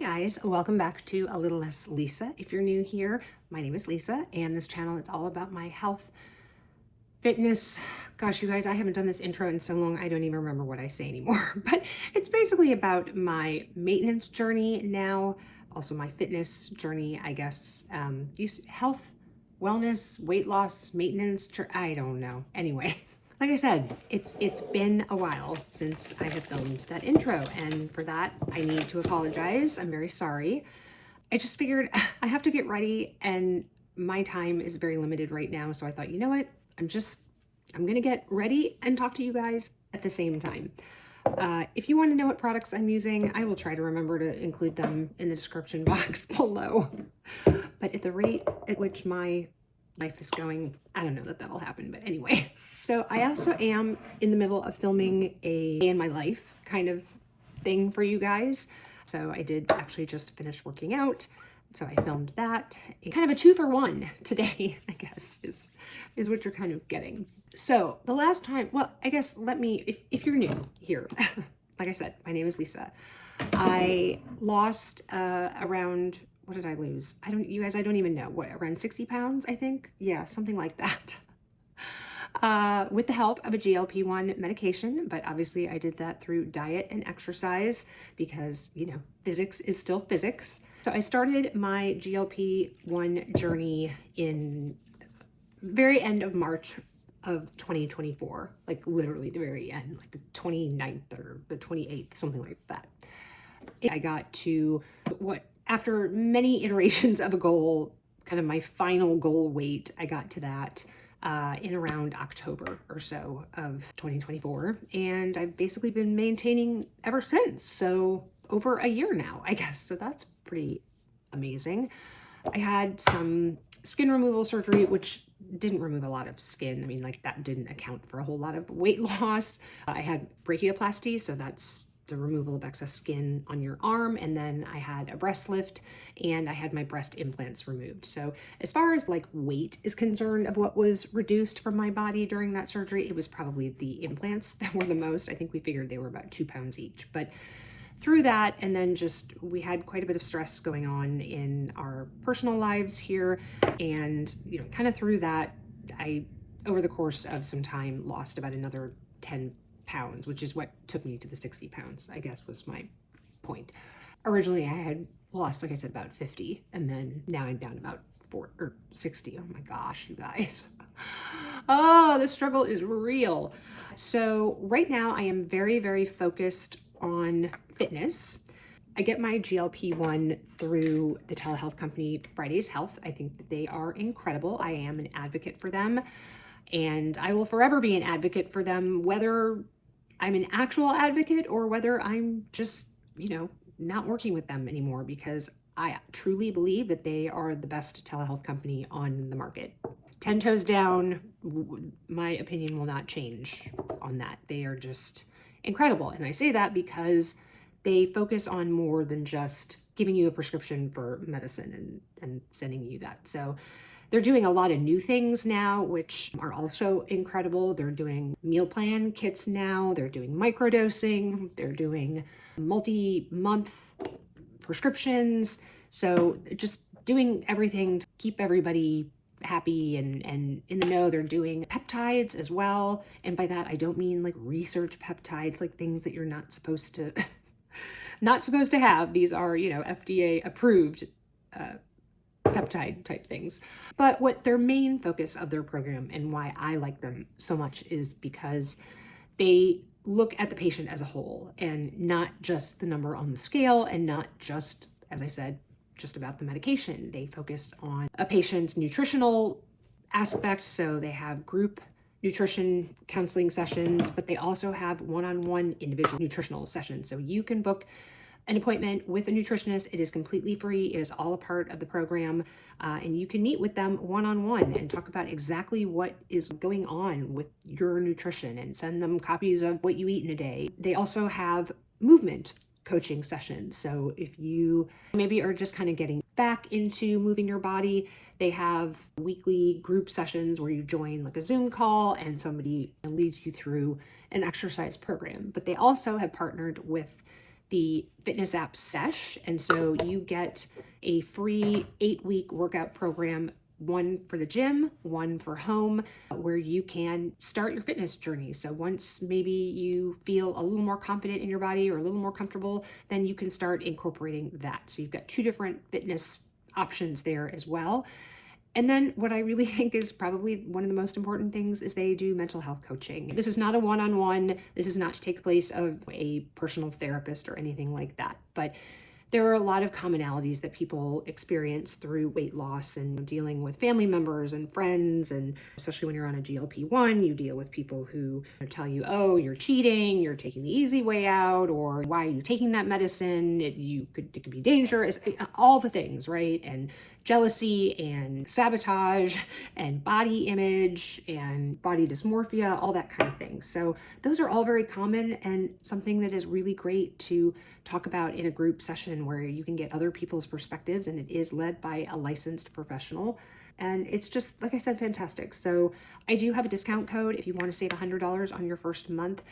Guys, welcome back to A Little Less Lisa. If you're new here, my name is Lisa, and this channel is all about my health, fitness. Gosh, you guys, I haven't done this intro in so long, I don't even remember what I say anymore. But it's basically about my maintenance journey now, also my fitness journey, I guess. Health, wellness, weight loss, maintenance, I don't know. Anyway. Like I said, it's been a while since I have filmed that intro, and for that, I need to apologize. I'm very sorry. I just figured I have to get ready, and my time is very limited right now, so I thought, you know what? I'm gonna get ready and talk to you guys at the same time. If you want to know what products I'm using, I will try to remember to include them in the description box below. But at the rate at which my life is going, I don't know that that'll happen, but anyway. So I also am in the middle of filming a day in my life kind of thing for you guys. So I did actually just finish working out. So I filmed that. Kind of a 2-for-1 today, I guess, is what you're kind of getting. So the last time, well, I guess if you're new here, like I said, my name is Lisa. I lost around, what did I lose? You guys, I don't even know. What, around 60 pounds, I think? Yeah, something like that. With the help of a GLP-1 medication, but obviously I did that through diet and exercise because, you know, physics is still physics. So I started my GLP-1 journey in very end of March of 2024, like literally the very end, like the 29th or the 28th, something like that. I got to after many iterations of a goal, kind of my final goal weight, I got to that in around October or so of 2024. And I've basically been maintaining ever since. So over a year now, I guess. So that's pretty amazing. I had some skin removal surgery, which didn't remove a lot of skin. I mean, like that didn't account for a whole lot of weight loss. I had brachioplasty, so that's the removal of excess skin on your arm, and then I had a breast lift and I had my breast implants removed. So as far as like weight is concerned of what was reduced from my body during that surgery, it was probably the implants that were the most. I think we figured they were about 2 pounds each. But through that, and then just we had quite a bit of stress going on in our personal lives here, and you know, kind of through that, I over the course of some time lost about another 10 pounds, which is what took me to the 60 pounds, I guess, was my point. Originally, I had lost, like I said, about 50, and then now I'm down about 60. Oh my gosh, you guys. Oh, the struggle is real. So right now I am very, very focused on fitness. I get my GLP-1 through the telehealth company Friday's Health. I think that they are incredible. I am an advocate for them, and I will forever be an advocate for them, whether I'm an actual advocate or whether I'm just, you know, not working with them anymore, because I truly believe that they are the best telehealth company on the market. 10 toes down, my opinion will not change on that. They are just incredible. And I say that because they focus on more than just giving you a prescription for medicine and sending you that. So they're doing a lot of new things now, which are also incredible. They're doing meal plan kits now. They're doing microdosing. They're doing multi-month prescriptions. So just doing everything to keep everybody happy and in the know. They're doing peptides as well. And by that, I don't mean like research peptides, like things that you're not supposed to have. These are, you know, FDA approved peptide type things. But what their main focus of their program and why I like them so much is because they look at the patient as a whole and not just the number on the scale, and not just, as I said, just about the medication. They focus on a patient's nutritional aspect. So they have group nutrition counseling sessions, but they also have one-on-one individual nutritional sessions. So you can book an appointment with a nutritionist. It is completely free. It is all a part of the program. And you can meet with them one-on-one and talk about exactly what is going on with your nutrition and send them copies of what you eat in a day. They also have movement coaching sessions. So if you maybe are just kind of getting back into moving your body, they have weekly group sessions where you join like a Zoom call and somebody leads you through an exercise program. But they also have partnered with the fitness app Sesh. And so you get a free 8-week workout program, one for the gym, one for home, where you can start your fitness journey. So once maybe you feel a little more confident in your body or a little more comfortable, then you can start incorporating that. So you've got 2 different fitness options there as well. And then what I really think is probably one of the most important things is they do mental health coaching. This is not a one-on-one. This is not to take the place of a personal therapist or anything like that. But there are a lot of commonalities that people experience through weight loss and dealing with family members and friends. And especially when you're on a GLP-1, you deal with people who tell you, oh, you're cheating, you're taking the easy way out, or why are you taking that medicine? It could be dangerous, all the things, right? And jealousy and sabotage and body image and body dysmorphia, all that kind of thing. So those are all very common and something that is really great to talk about in a group session where you can get other people's perspectives, and it is led by a licensed professional. And it's just, like I said, fantastic. So I do have a discount code if you want to save $100 on your first month.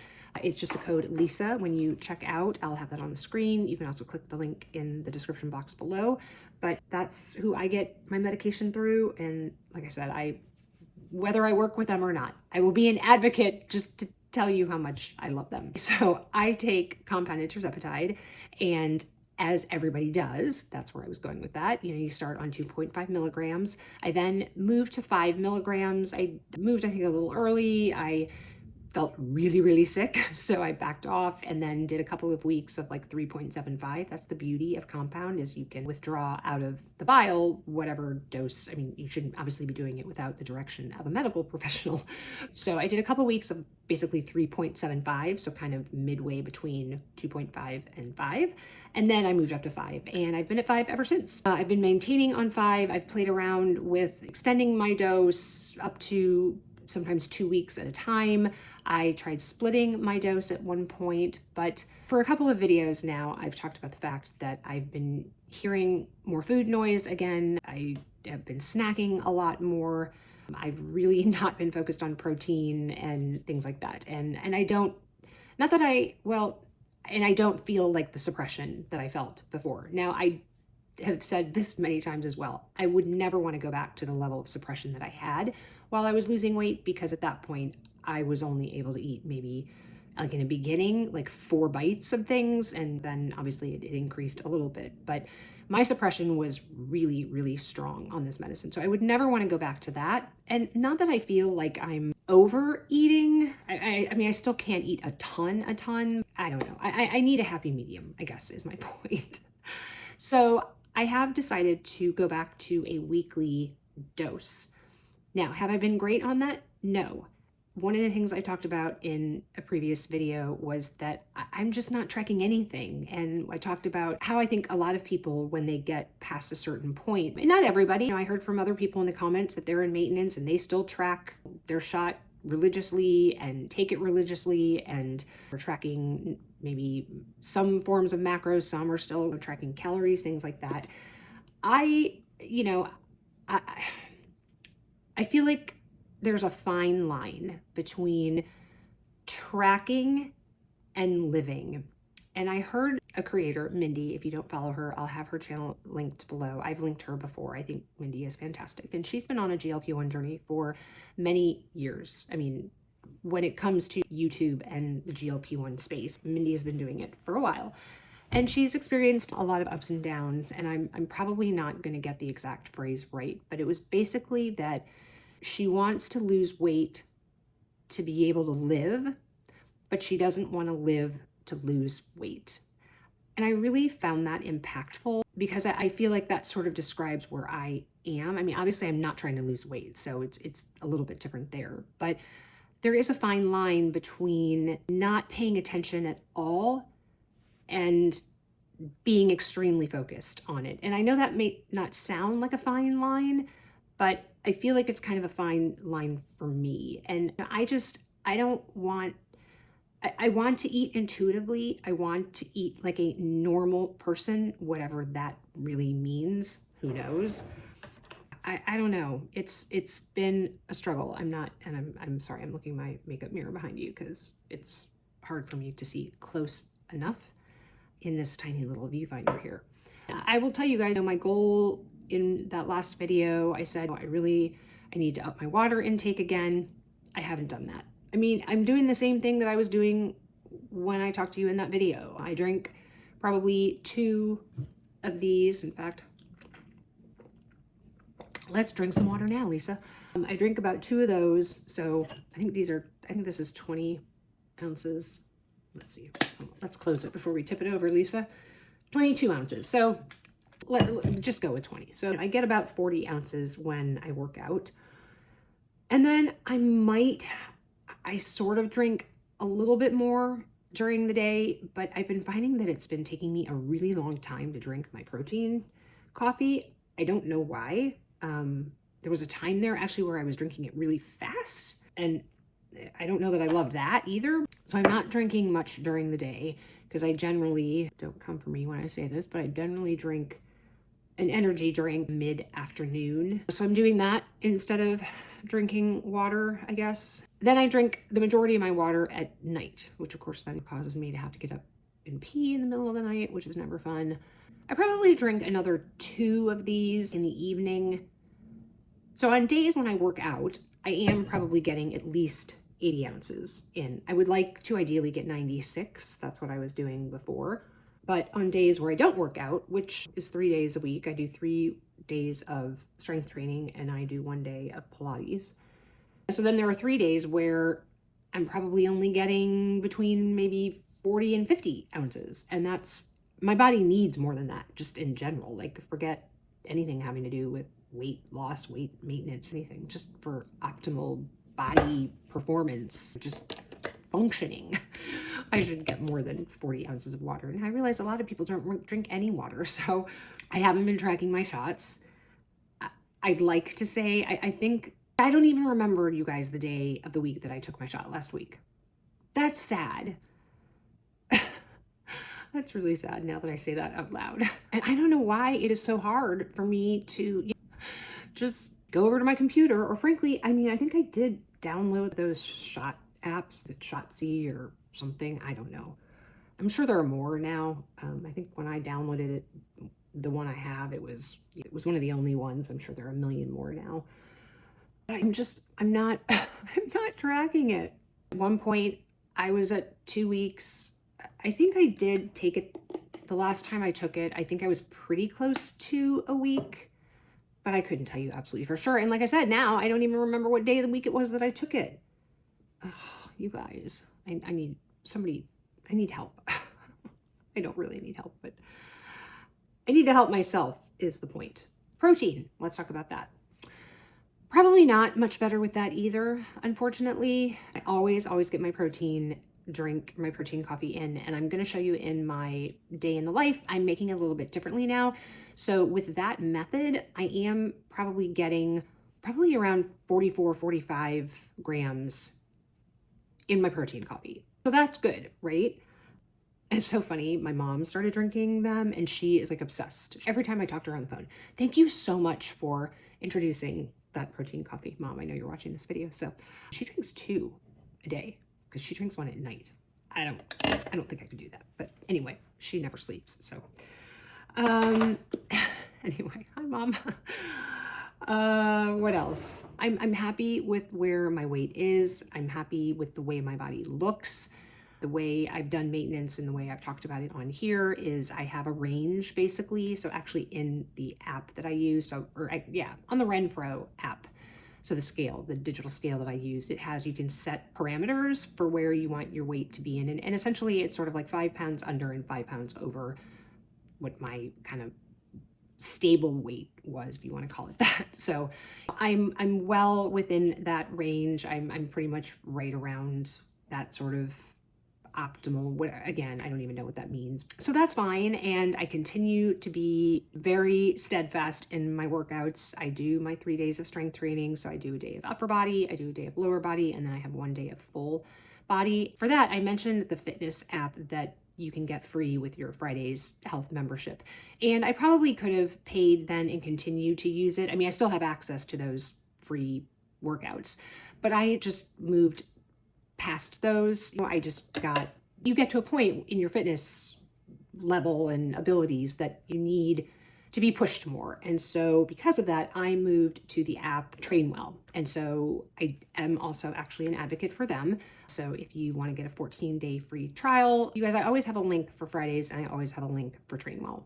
It's just the code Lisa when you check out. I'll have that on the screen. You can also click the link in the description box below. But that's who I get my medication through. And like I said, whether I work with them or not, I will be an advocate just to tell you how much I love them. So I take compounded tirzepatide, and as everybody does, that's where I was going with that. You start on 2.5 milligrams. I then moved to 5 milligrams. I moved, I think, a little early. I felt really, really sick. So I backed off and then did a couple of weeks of like 3.75. That's the beauty of compound, is you can withdraw out of the vial whatever dose. I mean, you shouldn't obviously be doing it without the direction of a medical professional. So I did a couple of weeks of basically 3.75, so kind of midway between 2.5 and 5. And then I moved up to 5, and I've been at 5 ever since. I've been maintaining on 5. I've played around with extending my dose up to sometimes 2 weeks at a time. I tried splitting my dose at one point, but for a couple of videos now, I've talked about the fact that I've been hearing more food noise again. I have been snacking a lot more. I've really not been focused on protein and things like that. And I don't, not that I, well, and I don't feel like the suppression that I felt before. Now, I have said this many times as well. I would never want to go back to the level of suppression that I had while I was losing weight, because at that point I was only able to eat maybe, like in the beginning, like 4 bites of things, and then obviously it increased a little bit. But my suppression was really, really strong on this medicine. So I would never want to go back to that. And not that I feel like I'm overeating. I mean, I still can't eat a ton. I don't know. I need a happy medium, I guess, is my point. So I have decided to go back to a weekly dose. Now, have I been great on that? No. One of the things I talked about in a previous video was that I'm just not tracking anything. And I talked about how I think a lot of people, when they get past a certain point, and not everybody, I heard from other people in the comments that they're in maintenance and they still track their shot religiously and take it religiously, and are tracking maybe some forms of macros, some are still tracking calories, things like that. I feel like there's a fine line between tracking and living. And I heard a creator, Mindy, if you don't follow her, I'll have her channel linked below. I've linked her before. I think Mindy is fantastic. And she's been on a GLP-1 journey for many years. I mean, when it comes to YouTube and the GLP-1 space, Mindy has been doing it for a while. And she's experienced a lot of ups and downs. And I'm probably not going to get the exact phrase right, but it was basically that she wants to lose weight to be able to live, but she doesn't want to live to lose weight. And I really found that impactful, because I feel like that sort of describes where I am. I mean, obviously I'm not trying to lose weight, so it's a little bit different there. But there is a fine line between not paying attention at all and being extremely focused on it. And I know that may not sound like a fine line, but I feel like it's kind of a fine line for me. And I want to eat intuitively. I want to eat like a normal person, whatever that really means. Who knows? I don't know. It's been a struggle. I'm sorry, I'm looking at my makeup mirror behind you because it's hard for me to see close enough. in this tiny little viewfinder here. I will tell you guys, my goal in that last video, I said I need to up my water intake again. I haven't done that. I mean, I'm doing the same thing that I was doing when I talked to you in that video. I drink probably 2 of these. In fact, let's drink some water now, Lisa. I drink about 2 of those. So I think this is 20 ounces. Let's see. Let's close it before we tip it over, Lisa. 22 ounces. So let's just go with 20. So I get about 40 ounces when I work out. And then I sort of drink a little bit more during the day, but I've been finding that it's been taking me a really long time to drink my protein coffee. I don't know why. There was a time there actually where I was drinking it really fast, and I don't know that I loved that either. So I'm not drinking much during the day because I generally, don't come for me when I say this, but I generally drink an energy drink mid-afternoon. So I'm doing that instead of drinking water, I guess. Then I drink the majority of my water at night, which of course then causes me to have to get up and pee in the middle of the night, which is never fun. I probably drink another 2 of these in the evening. So on days when I work out, I am probably getting at least 80 ounces in. I would like to ideally get 96. That's what I was doing before. But on days where I don't work out, which is 3 days a week, I do 3 days of strength training and I do 1 day of Pilates. So then there are 3 days where I'm probably only getting between maybe 40 and 50 ounces. And my body needs more than that, just in general. Like, forget anything having to do with weight loss, weight maintenance, anything, just for optimal body performance, just functioning. I should get more than 40 ounces of water. And I realize a lot of people don't drink any water. So I haven't been tracking my shots. I'd like to say, I don't even remember, you guys, the day of the week that I took my shot last week. That's sad. That's really sad now that I say that out loud. And I don't know why it is so hard for me to just go over to my computer, or frankly, I mean, I think I did download those shot apps, the Shotzi or something. I don't know. I'm sure there are more now. I think when I downloaded it, the one I have, it was one of the only ones. I'm sure there are a million more now. But I'm not tracking it. At one point, I was at 2 weeks. I think I did take it the last time I took it. I think I was pretty close to a week, but I couldn't tell you absolutely for sure. And like I said, now I don't even remember what day of the week it was that I took it. Oh, you guys, I need help. I don't really need help, but I need to help myself is the point. Protein, let's talk about that. Probably not much better with that either, unfortunately. I always get my protein coffee in, and I'm going to show you in my day in the life, I'm making it a little bit differently now. So with that method, I am probably getting around 44, 45 grams in my protein coffee. So that's good, right? It's so funny. My mom started drinking them and she is like obsessed. Every time I talk to her on the phone, thank you so much for introducing that protein coffee. Mom, I know you're watching this video. So she drinks 2 a day because she drinks 1 at night. I don't think I could do that. But anyway, she never sleeps. So anyway, hi Mom. What else? I'm happy with where my weight is. I'm happy with the way my body looks. The way I've done maintenance and the way I've talked about it on here is I have a range basically. So actually in the app that I use, on the Renpro app. So the scale, the digital scale that I use, you can set parameters for where you want your weight to be in. And essentially it's sort of like 5 pounds under and 5 pounds over what my kind of stable weight was, if you want to call it that. So I'm well within that range. I'm pretty much right around that sort of optimal, again, I don't even know what that means. So that's fine. And I continue to be very steadfast in my workouts. I do my 3 days of strength training. So I do a day of upper body, I do a day of lower body, and then I have 1 day of full body. For that, I mentioned the fitness app that you can get free with your Friday's health membership. And I probably could have paid then and continue to use it. I mean, I still have access to those free workouts, but I just moved past those. You get to a point in your fitness level and abilities that you need to be pushed more. And so because of that, I moved to the app Trainwell. And so I am also actually an advocate for them. So if you want to get a 14-day free trial, you guys, I always have a link for Fridays and I always have a link for Trainwell.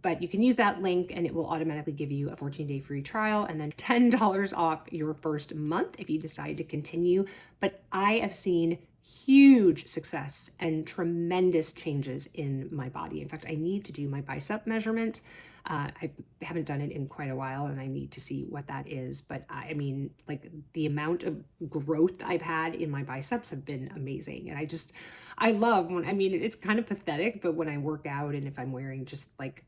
But you can use that link and it will automatically give you a 14-day free trial and then $10 off your first month if you decide to continue. But I have seen huge success and tremendous changes in my body. In fact, I need to do my bicep measurement. I haven't done it in quite a while and I need to see what that is. But I mean, like the amount of growth I've had in my biceps have been amazing. And I love when, I mean, it's kind of pathetic, but when I work out and if I'm wearing just like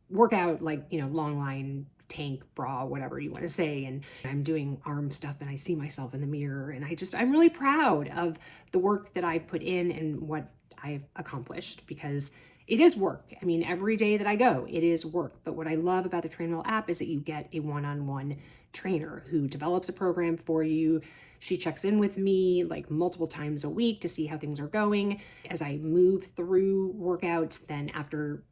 workout, like, you know, long line tank bra, whatever you want to say, and I'm doing arm stuff and I see myself in the mirror and I'm really proud of the work that I've put in and what I've accomplished because it is work. I mean, every day that I go, it is work. But what I love about the Trainwell app is that you get a one-on-one trainer who develops a program for you. She checks in with me like multiple times a week to see how things are going. As I move through workouts, then after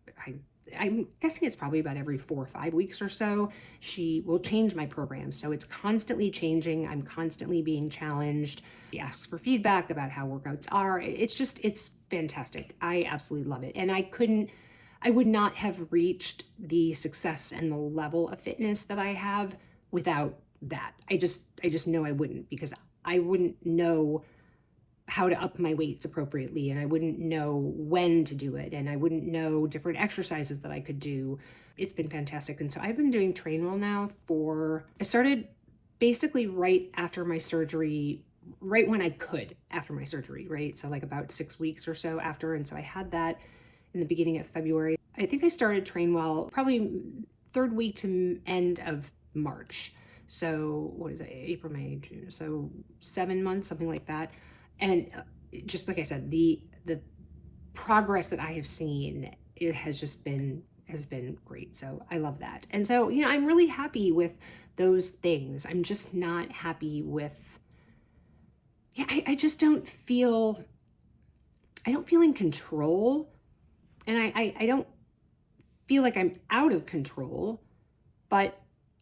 I'm guessing it's probably about every 4 or 5 weeks or so, she will change my program. So it's constantly changing. I'm constantly being challenged. She asks for feedback about how workouts are. It's fantastic. I absolutely love it. And I would not have reached the success and the level of fitness that I have without that. I just know I wouldn't because I wouldn't know how to up my weights appropriately and I wouldn't know when to do it and I wouldn't know different exercises that I could do. It's been fantastic. And so I've been doing Trainwell now I started basically right after my surgery, right when I could after my surgery, right? So like about 6 weeks or so after. And so I had that in the beginning of February. I think I started Trainwell probably third week to end of March. So what is it? April, May, June. So 7 months, something like that. And just like I said, the progress that I have seen, it has been great. So I love that. And so, you know, I'm really happy with those things. I'm just not happy with, I just don't feel in control. And I don't feel like I'm out of control, but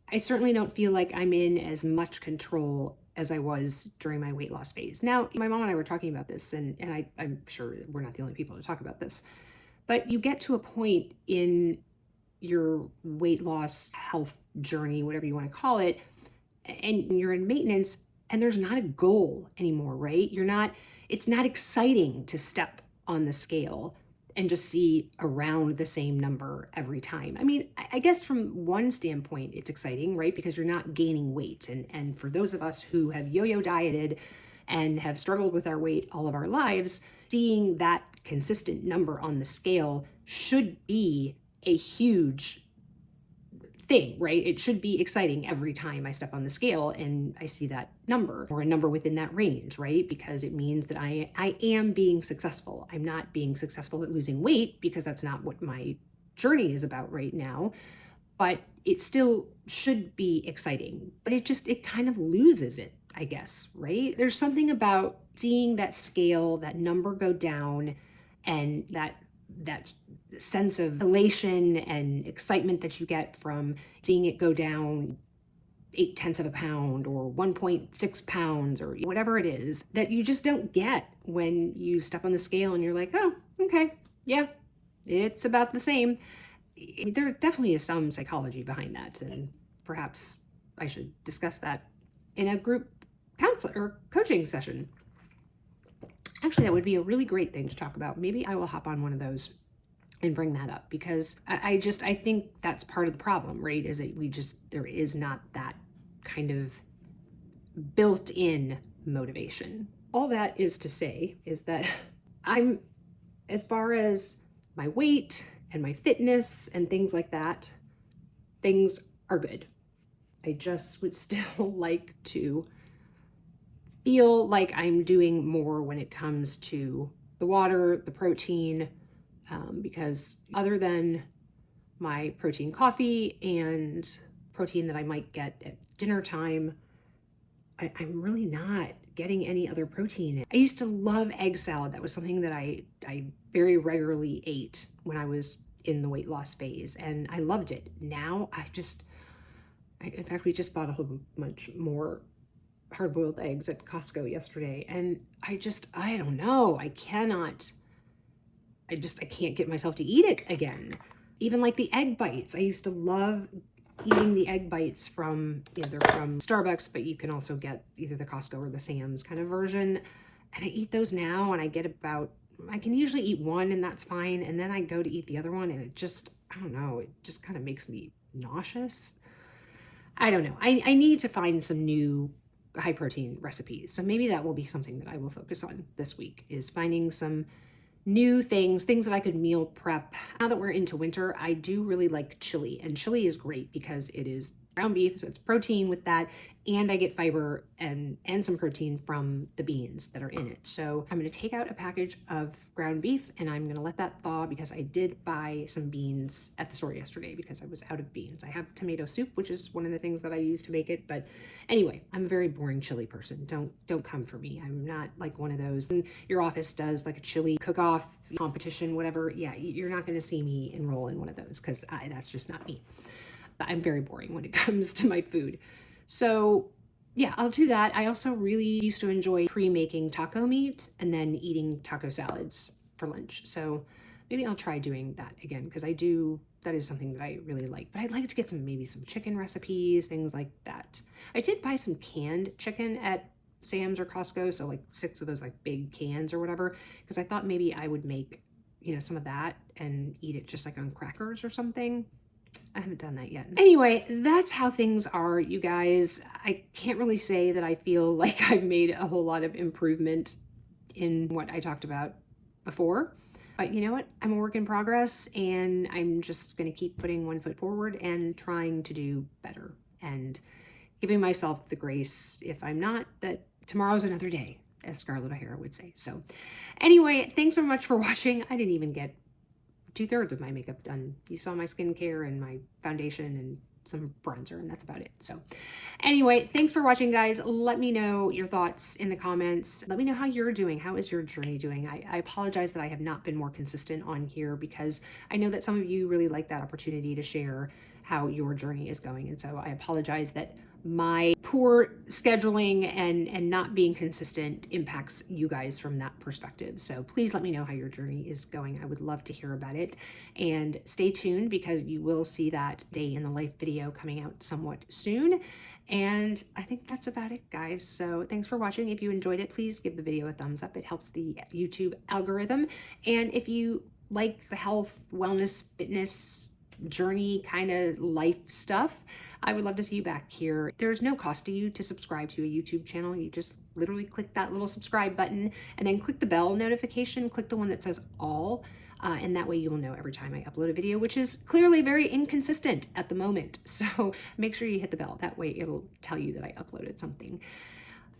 I certainly don't feel like I'm in as much control as I was during my weight loss phase. Now, my mom and I were talking about this, and I'm sure we're not the only people to talk about this, but you get to a point in your weight loss health journey, whatever you want to call it, and you're in maintenance, and there's not a goal anymore, right? It's not exciting to step on the scale and just see around the same number every time. I mean, I guess from one standpoint, it's exciting, right? Because you're not gaining weight. And for those of us who have yo-yo dieted and have struggled with our weight all of our lives, seeing that consistent number on the scale should be a huge thing, right? It should be exciting every time I step on the scale and I see that number or a number within that range, right? Because it means that I am being successful. I'm not being successful at losing weight because that's not what my journey is about right now, but it still should be exciting, but it kind of loses it, I guess, right? There's something about seeing that scale, that number go down and that sense of elation and excitement that you get from seeing it go down 0.8 of a pound or 1.6 pounds or whatever it is that you just don't get when you step on the scale and you're like, oh, okay, yeah, it's about the same. There definitely is some psychology behind that, and perhaps I should discuss that in a group counseling or coaching session. Actually, that would be a really great thing to talk about. Maybe I will hop on one of those and bring that up because I think that's part of the problem, right? Is that there is not that kind of built-in motivation. All that is to say is that as far as my weight and my fitness and things like that, things are good. I just would still like to feel like I'm doing more when it comes to the water, the protein, because other than my protein coffee and protein that I might get at dinner time, I'm really not getting any other protein. I used to love egg salad. That was something that I very regularly ate when I was in the weight loss phase, and I loved it. Now in fact, we just bought a whole bunch more hard-boiled eggs at Costco yesterday, and I don't know. I can't get myself to eat it again. Even like the egg bites. I used to love eating the egg bites from, they're from Starbucks, but you can also get either the Costco or the Sam's kind of version. And I eat those now, and I can usually eat one, and that's fine. And then I go to eat the other one, and I don't know, it just kind of makes me nauseous. I don't know. I need to find some new high protein recipes. So maybe that will be something that I will focus on this week, is finding some new things that I could meal prep. Now that we're into winter, I do really like chili, and chili is great because it is ground beef, so it's protein with that, and I get fiber and some protein from the beans that are in it. So I'm going to take out a package of ground beef, and I'm going to let that thaw because I did buy some beans at the store yesterday because I was out of beans. I have tomato soup, which is one of the things that I use to make it, but anyway, I'm a very boring chili person. Don't come for me. I'm not like one of those. When your office does like a chili cook-off competition, whatever, yeah, you're not going to see me enroll in one of those because that's just not me. But I'm very boring when it comes to my food. So yeah, I'll do that. I also really used to enjoy pre-making taco meat and then eating taco salads for lunch. So maybe I'll try doing that again because that is something that I really like. But I'd like to get maybe some chicken recipes, things like that. I did buy some canned chicken at Sam's or Costco, so like 6 of those like big cans or whatever, because I thought maybe I would make, some of that and eat it just like on crackers or something. I haven't done that yet. Anyway, that's how things are, you guys. I can't really say that I feel like I've made a whole lot of improvement in what I talked about before. But you know what? I'm a work in progress, and I'm just going to keep putting one foot forward and trying to do better and giving myself the grace, if I'm not, that tomorrow's another day, as Scarlett O'Hara would say. So anyway, thanks so much for watching. I didn't even get 2/3 of my makeup done. You saw my skincare and my foundation and some bronzer, and that's about it. So anyway, thanks for watching, guys. Let me know your thoughts in the comments. Let me know how you're doing. How is your journey doing? I apologize that I have not been more consistent on here because I know that some of you really like that opportunity to share how your journey is going. And so I apologize that my poor scheduling and not being consistent impacts you guys from that perspective. So please let me know how your journey is going. I would love to hear about it. And stay tuned because you will see that day in the life video coming out somewhat soon. And I think that's about it, guys. So thanks for watching. If you enjoyed it, please give the video a thumbs up. It helps the YouTube algorithm. And if you like the health, wellness, fitness, journey kind of life stuff, I would love to see you back here. There's no cost to you to subscribe to a YouTube channel. You just literally click that little subscribe button and then click the bell notification, click the one that says all, and that way you will know every time I upload a video, which is clearly very inconsistent at the moment. So make sure you hit the bell. That way it'll tell you that I uploaded something.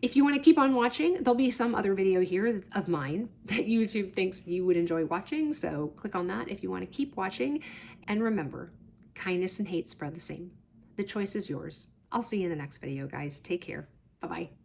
If you want to keep on watching, there'll be some other video here of mine that YouTube thinks you would enjoy watching. So click on that if you want to keep watching. And remember, kindness and hate spread the same. The choice is yours. I'll see you in the next video, guys. Take care. Bye-bye.